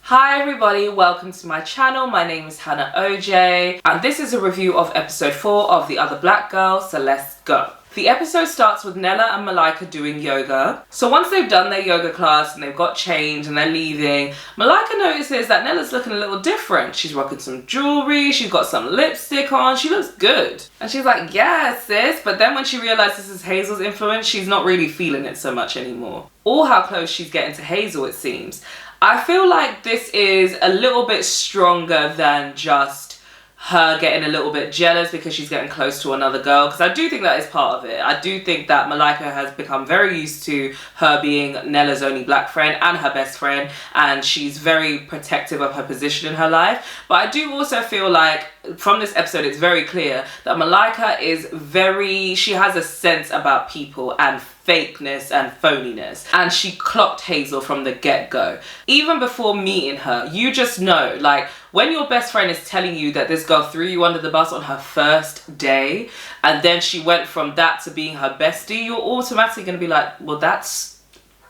Hi everybody, welcome to my channel. My name is Hannah OJ and this is a review of episode 4 of The Other Black Girl, so let's go. The episode starts with Nella and Malika doing yoga. So once they've done their yoga class and they've got changed and they're leaving, Malika notices that Nella's looking a little different. She's rocking some jewelry, she's got some lipstick on, she looks good. And she's like, yeah sis, but then when she realizes this is Hazel's influence, she's not really feeling it so much anymore. Or how close she's getting to Hazel, it seems. I feel like this is a little bit stronger than just her getting a little bit jealous because she's getting close to another girl, because I do think that is part of it. I do think that Malika has become very used to her being Nella's only black friend and her best friend, and she's very protective of her position in her life. But I do also feel like from this episode it's very clear that Malika is she has a sense about people and fakeness and phoniness, and she clocked Hazel from the get-go. Even before meeting her, you just know, like, when your best friend is telling you that this girl threw you under the bus on her first day, and then she went from that to being her bestie, you're automatically going to be like, well, that's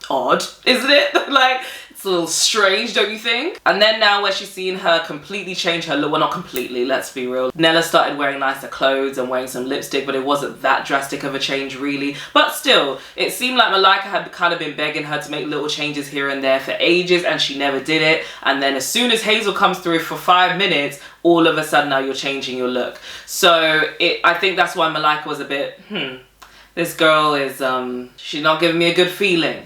odd, isn't it? Like, it's a little strange, don't you think? And then now where she's seeing her completely change her look, well, not completely, let's be real. Nella started wearing nicer clothes and wearing some lipstick, but it wasn't that drastic of a change really. But still, it seemed like Malika had kind of been begging her to make little changes here and there for ages, and she never did it. And then as soon as Hazel comes through for 5 minutes, all of a sudden now you're changing your look. So I think that's why Malika was a bit, this girl is, she's not giving me a good feeling.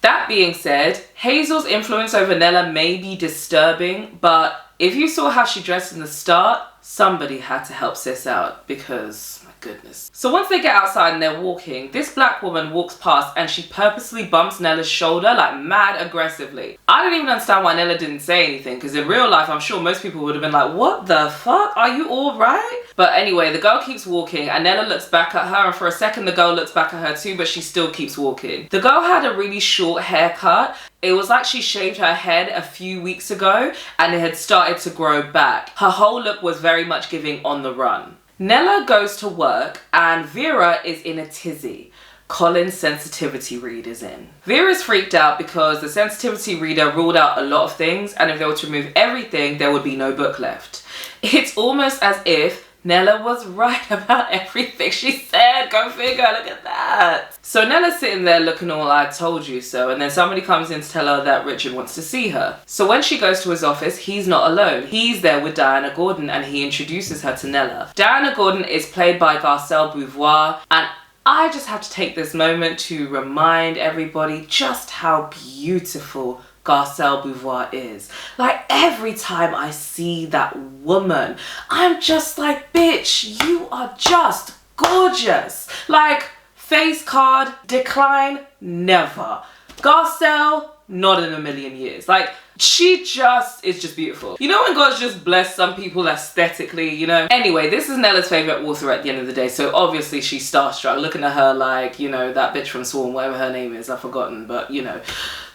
That being said, Hazel's influence over Nella may be disturbing, but if you saw how she dressed in the start, somebody had to help sis out because, my goodness. So once they get outside and they're walking, this black woman walks past and she purposely bumps Nella's shoulder like mad aggressively. I don't even understand why Nella didn't say anything, because in real life I'm sure most people would have been like, what the fuck? Are you alright? But anyway, the girl keeps walking and Nella looks back at her, and for a second the girl looks back at her too, but she still keeps walking. The girl had a really short haircut. It was like she shaved her head a few weeks ago and it had started to grow back. Her whole look was very much giving on the run. Nella goes to work and Vera is in a tizzy. Colin's sensitivity read is in. Vera's freaked out because the sensitivity reader ruled out a lot of things, and if they were to remove everything, there would be no book left. It's almost as if Nella was right about everything she said. Go figure, look at that. So Nella's sitting there looking all I told you so, and then somebody comes in to tell her that Richard wants to see her. So when she goes to his office, he's not alone. He's there with Diana Gordon and he introduces her to Nella. Diana Gordon is played by Garcelle Beauvoir, and I just have to take this moment to remind everybody just how beautiful Garcelle Beauvoir is. Like, every time I see that woman, I'm just like, bitch, you are just gorgeous. Like, face card, decline, never. Garcelle, not in a million years. Like, she just is just beautiful. You know when God's just blessed some people aesthetically, you know? Anyway, this is Nella's favourite author at the end of the day, so obviously she's starstruck, looking at her like, you know, that bitch from Swarm, whatever her name is, I've forgotten, but you know,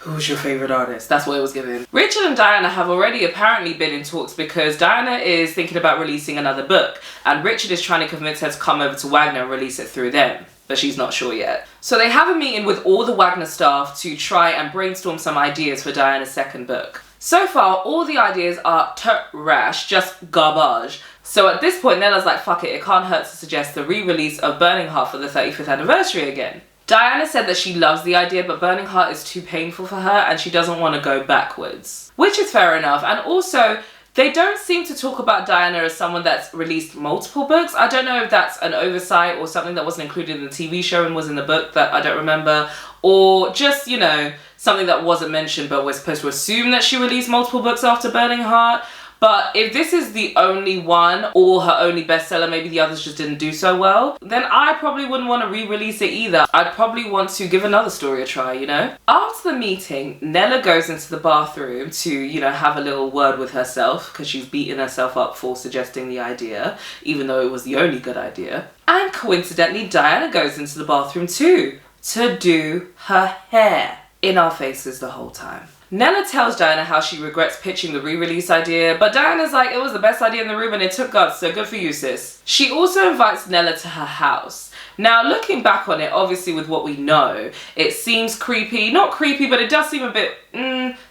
who's your favourite artist? That's what it was given. Richard and Diana have already apparently been in talks because Diana is thinking about releasing another book, and Richard is trying to convince her to come over to Wagner and release it through them, but she's not sure yet. So they have a meeting with all the Wagner staff to try and brainstorm some ideas for Diana's second book. So far, all the ideas are trash, just garbage. So at this point, Nella's like, fuck it can't hurt to suggest the re-release of Burning Heart for the 35th anniversary again. Diana said that she loves the idea, but Burning Heart is too painful for her and she doesn't want to go backwards. Which is fair enough, and also, they don't seem to talk about Diana as someone that's released multiple books. I don't know if that's an oversight or something that wasn't included in the TV show and was in the book that I don't remember, or just, you know, something that wasn't mentioned but we're supposed to assume that she released multiple books after Burning Heart. But if this is the only one or her only bestseller, maybe the others just didn't do so well, then I probably wouldn't want to re-release it either. I'd probably want to give another story a try, you know? After the meeting, Nella goes into the bathroom to, you know, have a little word with herself because she's beaten herself up for suggesting the idea, even though it was the only good idea. And coincidentally, Diana goes into the bathroom too to do her hair in our faces the whole time. Nella tells Diana how she regrets pitching the re-release idea, but Diana's like, it was the best idea in the room and it took guts, so good for you, sis. She also invites Nella to her house. Now, looking back on it, obviously with what we know, it seems creepy. Not creepy, but it does seem a bit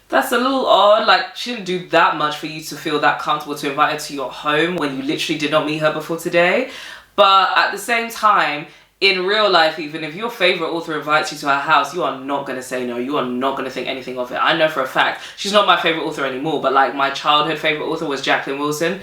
That's a little odd. Like, she didn't do that much for you to feel that comfortable to invite her to your home when you literally did not meet her before today. But at the same time, in real life, even if your favorite author invites you to her house, you are not going to say no. You are not going to think anything of it. I know for a fact she's not my favorite author anymore, but like my childhood favorite author was Jacqueline Wilson.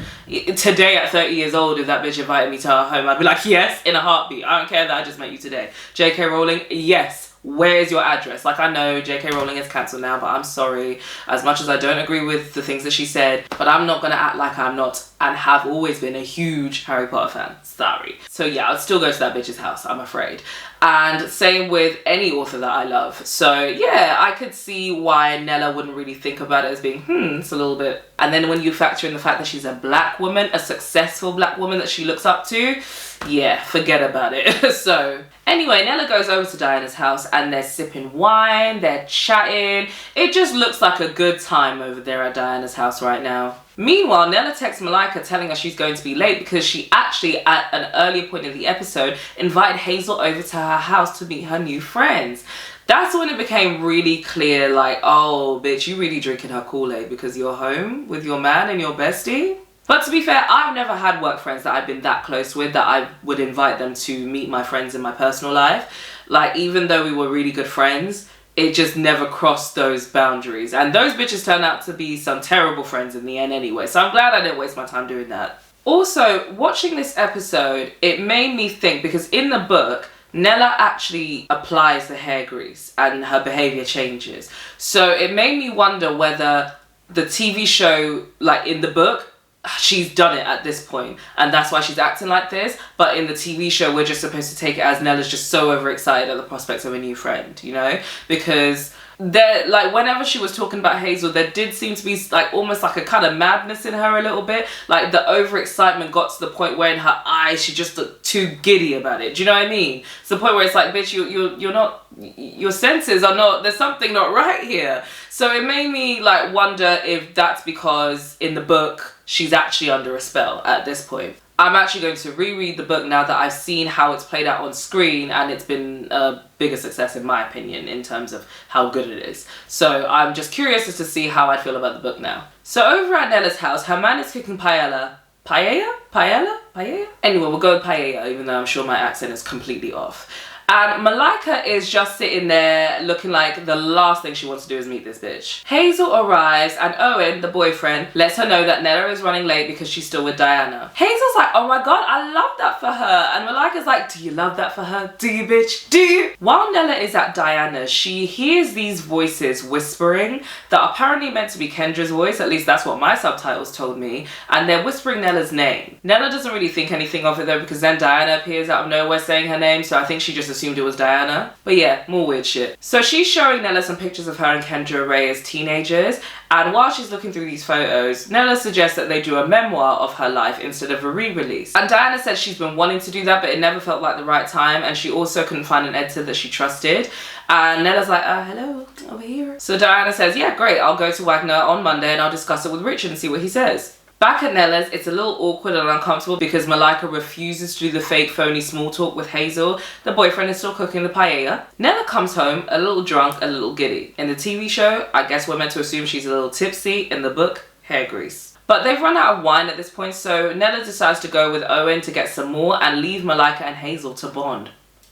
Today at 30 years old, if that bitch invited me to her home, I'd be like, yes, in a heartbeat. I don't care that I just met you today. J.K. Rowling, yes. Where is your address? Like, I know J.K. Rowling is cancelled now, but I'm sorry. As much as I don't agree with the things that she said, but I'm not going to act like I'm not and have always been a huge Harry Potter fan. Sorry. So yeah, I'd still go to that bitch's house, I'm afraid. And same with any author that I love. So yeah, I could see why Nella wouldn't really think about it as being, it's a little bit. And then when you factor in the fact that she's a black woman, a successful black woman that she looks up to, yeah, forget about it. So anyway, Nella goes over to Diana's house and they're sipping wine, they're chatting. It just looks like a good time over there at Diana's house right now. Meanwhile, Nella texts Malika telling her she's going to be late because she actually, at an earlier point in the episode, invited Hazel over to her house to meet her new friends. That's when it became really clear, like, oh, bitch, you really drinking her Kool-Aid because you're home with your man and your bestie? But to be fair, I've never had work friends that I've been that close with that I would invite them to meet my friends in my personal life. Like, even though we were really good friends, it just never crossed those boundaries. And those bitches turned out to be some terrible friends in the end anyway. So I'm glad I didn't waste my time doing that. Also, watching this episode, it made me think, because in the book, Nella actually applies the hair grease and her behaviour changes. So it made me wonder whether the TV show, like in the book, she's done it at this point and that's why she's acting like this, but in the TV show we're just supposed to take it as Nella's just so overexcited at the prospect of a new friend, you know? Because there, like, whenever she was talking about Hazel, there did seem to be like almost like a kind of madness in her a little bit. Like the overexcitement got to the point where in her eyes she just looked too giddy about it. Do you know what I mean? It's the point where it's like, bitch, you're not, your senses are not, there's something not right here. So it made me like wonder if that's because in the book she's actually under a spell at this point. I'm actually going to reread the book now that I've seen how it's played out on screen, and it's been a bigger success in my opinion in terms of how good it is. So I'm just curious as to see how I feel about the book now. So over at Nella's house, her man is cooking paella. Paella? Anyway, we'll go with paella, even though I'm sure my accent is completely off. And Malika is just sitting there looking like the last thing she wants to do is meet this bitch. Hazel arrives and Owen, the boyfriend, lets her know that Nella is running late because she's still with Diana. Hazel's like, oh my god, I love that for her. And Malika's like, do you love that for her? Do you, bitch? Do you? While Nella is at Diana's, she hears these voices whispering that are apparently meant to be Kendra's voice. At least that's what my subtitles told me. And they're whispering Nella's name. Nella doesn't really think anything of it though, because then Diana appears out of nowhere saying her name. So I think she just assumed it was Diana. But yeah, more weird shit. So she's showing Nella some pictures of her and Kendra Ray as teenagers, and while she's looking through these photos, Nella suggests that they do a memoir of her life instead of a re-release. And Diana said she's been wanting to do that, but it never felt like the right time, and she also couldn't find an editor that she trusted. And Nella's like, hello, over here. So Diana says, yeah, great, I'll go to Wagner on Monday and I'll discuss it with Richard and see what he says. Back at Nella's, it's a little awkward and uncomfortable because Malika refuses to do the fake phony small talk with Hazel. The boyfriend is still cooking the paella. Nella comes home a little drunk, a little giddy. In the TV show, I guess we're meant to assume she's a little tipsy. In the book, hair grease. But they've run out of wine at this point, so Nella decides to go with Owen to get some more and leave Malika and Hazel to bond.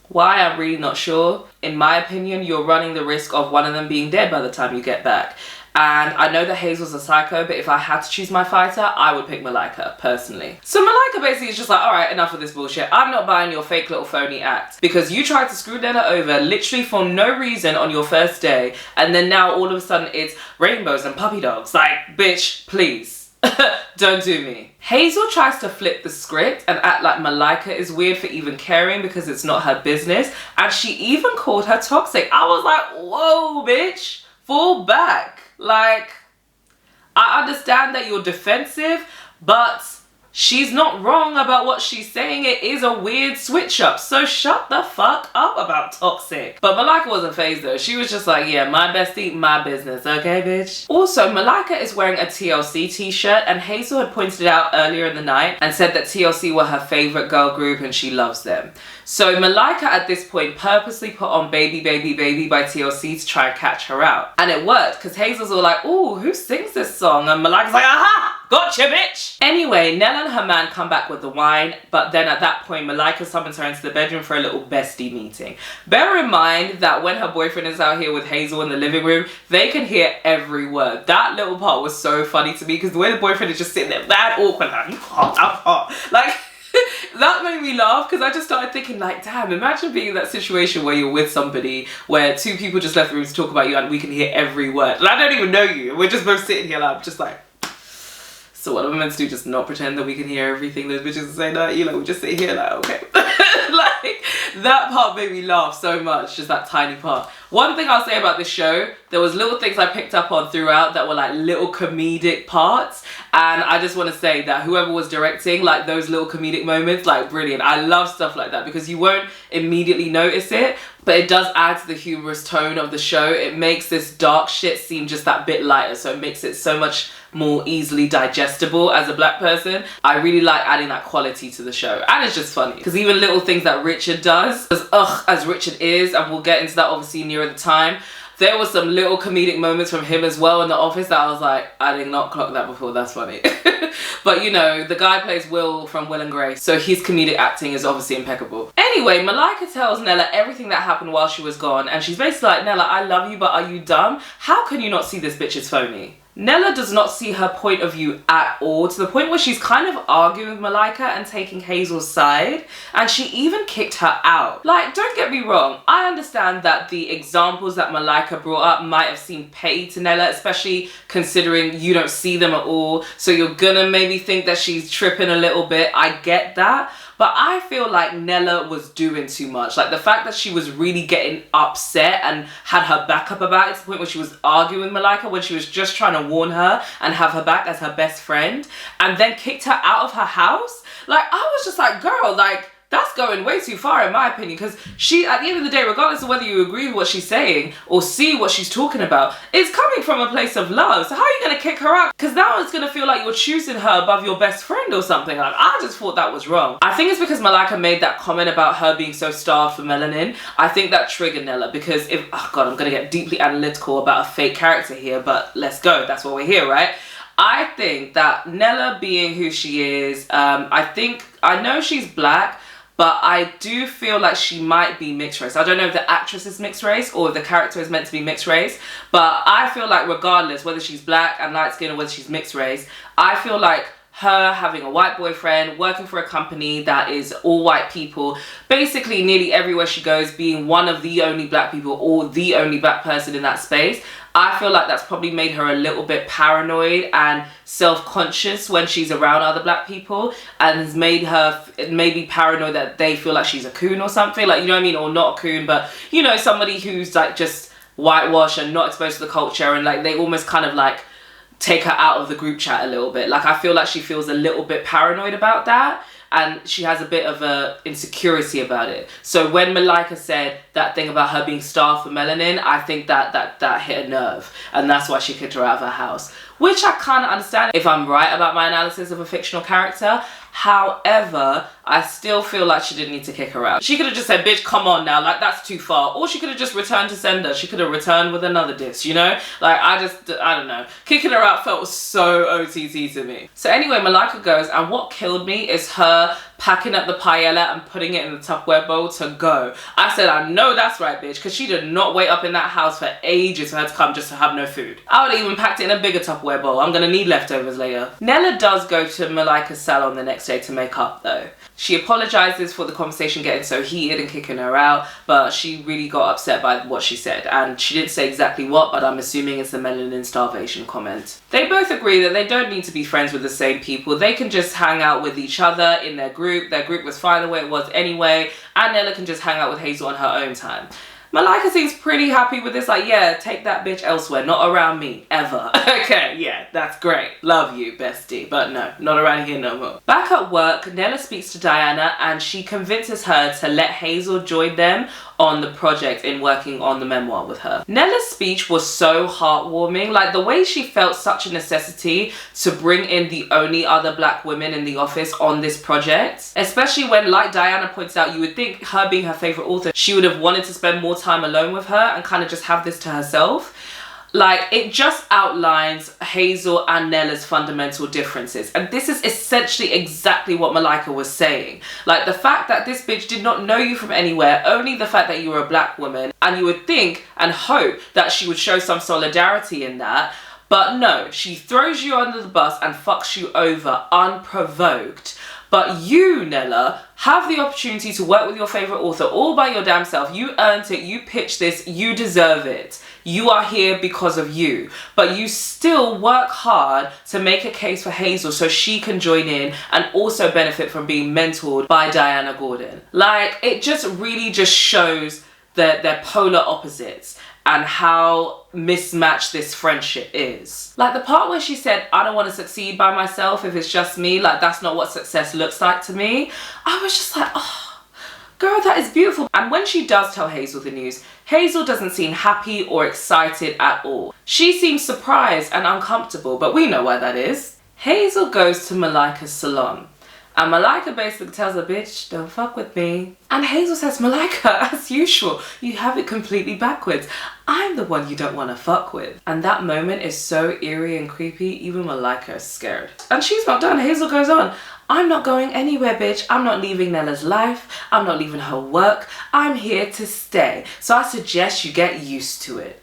Why, I'm really not sure. In my opinion, you're running the risk of one of them being dead by the time you get back. And I know that Hazel's a psycho, but if I had to choose my fighter, I would pick Malika, personally. So Malika basically is just like, alright, enough of this bullshit. I'm not buying your fake little phony act. Because you tried to screw Nella over literally for no reason on your first day, and then now all of a sudden it's rainbows and puppy dogs. Like, bitch, please. Don't do me. Hazel tries to flip the script and act like Malika is weird for even caring because it's not her business. And she even called her toxic. I was like, whoa, bitch. Fall back. Like, I understand that you're defensive, but She's not wrong about what she's saying. It is a weird switch up. So shut the fuck up about toxic. But Malika wasn't phased though. She was just like, yeah, my bestie, my business. Okay, bitch. Also, Malika is wearing a TLC t-shirt, and Hazel had pointed it out earlier in the night and said that TLC were her favorite girl group and she loves them. So Malika at this point purposely put on Baby Baby Baby by TLC to try and catch her out. And it worked because Hazel's all like, ooh, who sings this song? And Malika's like, aha, gotcha, bitch. Anyway, Nella and her man come back with the wine, but then at that point, Malika summons her into the bedroom for a little bestie meeting. Bear in mind that when her boyfriend is out here with Hazel in the living room, they can hear every word. That little part was so funny to me because the way the boyfriend is just sitting there, that awkward, like, you can't, I'm hot. Like, that made me laugh because I just started thinking like, damn, imagine being in that situation where you're with somebody where two people just left the room to talk about you and we can hear every word. And I don't even know you. We're just both sitting here like, just like, so what are we meant to do? Just not pretend that we can hear everything those bitches are saying at you? Like, we just sit here like, okay. Like, that part made me laugh so much, just that tiny part. One thing I'll say about this show, there was little things I picked up on throughout that were like little comedic parts. And I just want to say that whoever was directing, like those little comedic moments, like brilliant. I love stuff like that because you won't immediately notice it, but it does add to the humorous tone of the show. It makes this dark shit seem just that bit lighter, so it makes it so much more easily digestible as a black person. I really like adding that quality to the show, and it's just funny because even little things that Richard does, as Richard is, and we'll get into that obviously nearer the time, there was some little comedic moments from him as well in the office that I was like, I did not clock that before, that's funny. But you know, the guy plays Will from Will and Grace, so his comedic acting is obviously impeccable. Anyway, Malika tells Nella everything that happened while she was gone, and she's basically like, Nella, I love you, but are you dumb? How can you not see this bitch is phony? Nella does not see her point of view at all, to the point where she's kind of arguing with Malika and taking Hazel's side, and she even kicked her out. Like, don't get me wrong, I understand that the examples that Malika brought up might have seemed petty to Nella, especially considering you don't see them at all, so you're gonna maybe think that she's tripping a little bit. I get that. But I feel like Nella was doing too much. Like the fact that she was really getting upset and had her back up about it to the point where she was arguing with Malika when she was just trying to warn her and have her back as her best friend, and then kicked her out of her house. Like, I was just like, girl, like, that's going way too far in my opinion, because she, at the end of the day, regardless of whether you agree with what she's saying or see what she's talking about, it's coming from a place of love. So how are you going to kick her out? Because now it's going to feel like you're choosing her above your best friend or something. Like, I just thought that was wrong. I think it's because Malika made that comment about her being so starved for melanin. I think that triggered Nella, because if, oh God, I'm going to get deeply analytical about a fake character here, but let's go. That's what we're here, right? I think that Nella being who she is, I know she's black, but I do feel like she might be mixed race. I don't know if the actress is mixed race or if the character is meant to be mixed race, but I feel like regardless whether she's black and light skinned or whether she's mixed race, I feel like her having a white boyfriend, working for a company that is all white people, basically nearly everywhere she goes being one of the only black people or the only black person in that space, I feel like that's probably made her a little bit paranoid and self-conscious when she's around other black people, and has made her maybe paranoid that they feel like she's a coon or something, like, you know what I mean, or not a coon, but you know, somebody who's like just whitewashed and not exposed to the culture, and like they almost kind of like take her out of the group chat a little bit. Like, I feel like she feels a little bit paranoid about that, and she has a bit of a insecurity about it. So when Malika said that thing about her being starved for melanin, I think that hit a nerve, and that's why she kicked her out of her house, which I kind of understand if I'm right about my analysis of a fictional character. However, I still feel like she didn't need to kick her out. She could have just said, bitch, come on now, like, that's too far. Or she could have just returned to sender. She could have returned with another diss, you know? Like, I don't know. Kicking her out felt so OTT to me. So anyway, Malika goes, and what killed me is her packing up the paella and putting it in the Tupperware bowl to go. I said, I know that's right, bitch, because she did not wait up in that house for ages for her to come just to have no food. I would have even packed it in a bigger Tupperware bowl. I'm gonna need leftovers later. Nella does go to Malika's salon the next day to make up though. She apologizes for the conversation getting so heated and kicking her out, but she really got upset by what she said, and she didn't say exactly what, but I'm assuming it's the melanin starvation comment. They both agree that they don't need to be friends with the same people. They can just hang out with each other in their group. Their group was fine the way it was anyway, and Nella can just hang out with Hazel on her own time. Malika seems pretty happy with this, like, yeah, take that bitch elsewhere, not around me, ever. Okay, yeah, that's great. Love you, bestie. But no, not around here no more. Back at work, Nella speaks to Diana and she convinces her to let Hazel join them on the project in working on the memoir with her. Nella's speech was so heartwarming, like the way she felt such a necessity to bring in the only other black women in the office on this project, especially when, like Diana points out, you would think her being her favorite author, she would have wanted to spend more time alone with her and kind of just have this to herself. Like, it just outlines Hazel and Nella's fundamental differences. And this is essentially exactly what Malika was saying. Like, the fact that this bitch did not know you from anywhere, only the fact that you were a black woman, and you would think and hope that she would show some solidarity in that. But no, she throws you under the bus and fucks you over unprovoked. But you, Nella, have the opportunity to work with your favourite author all by your damn self. You earned it, you pitched this, you deserve it. You are here because of you. But you still work hard to make a case for Hazel so she can join in and also benefit from being mentored by Diana Gordon. Like, it just really just shows that they're polar opposites and how mismatched this friendship is. Like the part where she said, I don't want to succeed by myself if it's just me, like that's not what success looks like to me. I was just like, oh, girl, that is beautiful. And when she does tell Hazel the news, Hazel doesn't seem happy or excited at all. She seems surprised and uncomfortable, but we know why that is. Hazel goes to Malika's salon. And Malika basically tells her, bitch, don't fuck with me. And Hazel says, Malika, as usual, you have it completely backwards. I'm the one you don't want to fuck with. And that moment is so eerie and creepy, even Malika is scared. And she's not done. Hazel goes on, I'm not going anywhere, bitch. I'm not leaving Nella's life. I'm not leaving her work. I'm here to stay. So I suggest you get used to it.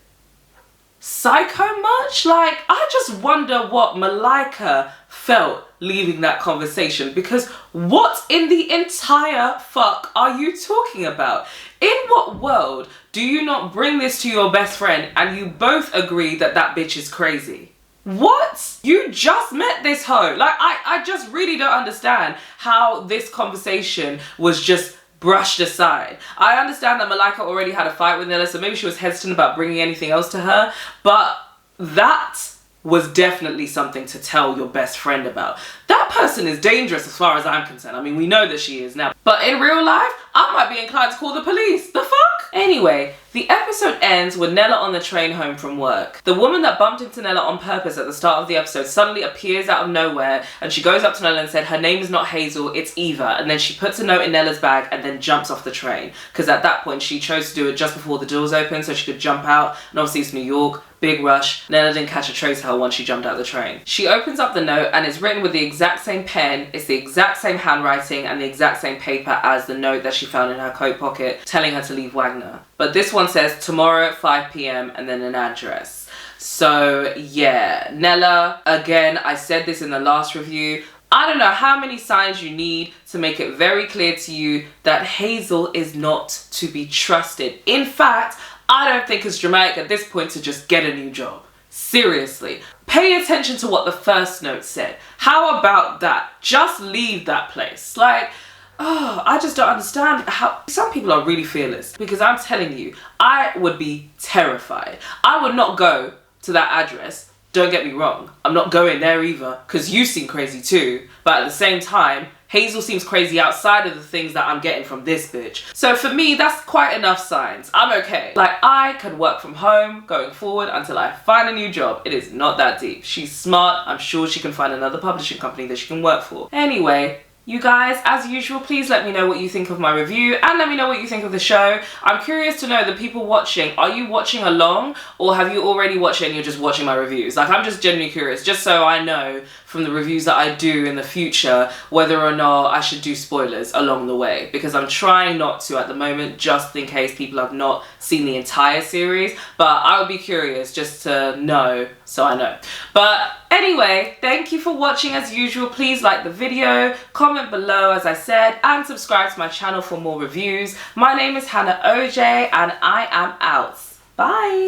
Psycho much? Like, I just wonder what Malika felt leaving that conversation, because what in the entire fuck are you talking about? In what world do you not bring this to your best friend and you both agree that that bitch is crazy? What? You just met this hoe. Like, I just really don't understand how this conversation was just brushed aside. I understand that Malika already had a fight with Nella, so maybe she was hesitant about bringing anything else to her, but that was definitely something to tell your best friend about. That person is dangerous as far as I'm concerned. I mean, we know that she is now, but in real life, I might be inclined to call the police. The fuck? Anyway, the episode ends with Nella on the train home from work. The woman that bumped into Nella on purpose at the start of the episode suddenly appears out of nowhere, and she goes up to Nella and said her name is not Hazel, it's Eva, and then she puts a note in Nella's bag and then jumps off the train, because at that point she chose to do it just before the doors open so she could jump out, and obviously it's New York, big rush. Nella didn't catch a trace of her once she jumped out of the train. She opens up the note and it's written with the exact same pen, it's the exact same handwriting and the exact same paper as the note that she found in her coat pocket telling her to leave Wagner. But this one says tomorrow at 5 p.m. and then an address. So yeah, Nella, again, I said this in the last review, I don't know how many signs you need to make it very clear to you that Hazel is not to be trusted. In fact, I don't think it's dramatic at this point to just get a new job. Seriously. Pay attention to what the first note said. How about that? Just leave that place. Like, oh, I just don't understand how some people are really fearless, because I'm telling you, I would be terrified. I would not go to that address. Don't get me wrong. I'm not going there either, because you seem crazy too. But at the same time, Hazel seems crazy outside of the things that I'm getting from this bitch. So for me, that's quite enough signs. I'm okay. Like, I can work from home going forward until I find a new job. It is not that deep. She's smart. I'm sure she can find another publishing company that she can work for. Anyway, you guys, as usual, please let me know what you think of my review and let me know what you think of the show. I'm curious to know, the people watching, are you watching along or have you already watched it and you're just watching my reviews? Like, I'm just genuinely curious, just so I know from the reviews that I do in the future whether or not I should do spoilers along the way, because I'm trying not to at the moment, just in case people have not seen the entire series. But I would be curious just to know, so I know. But anyway, thank you for watching as usual. Please like the video, comment below as I said, and subscribe to my channel for more reviews. My name is Hannah OJ and I am out. Bye.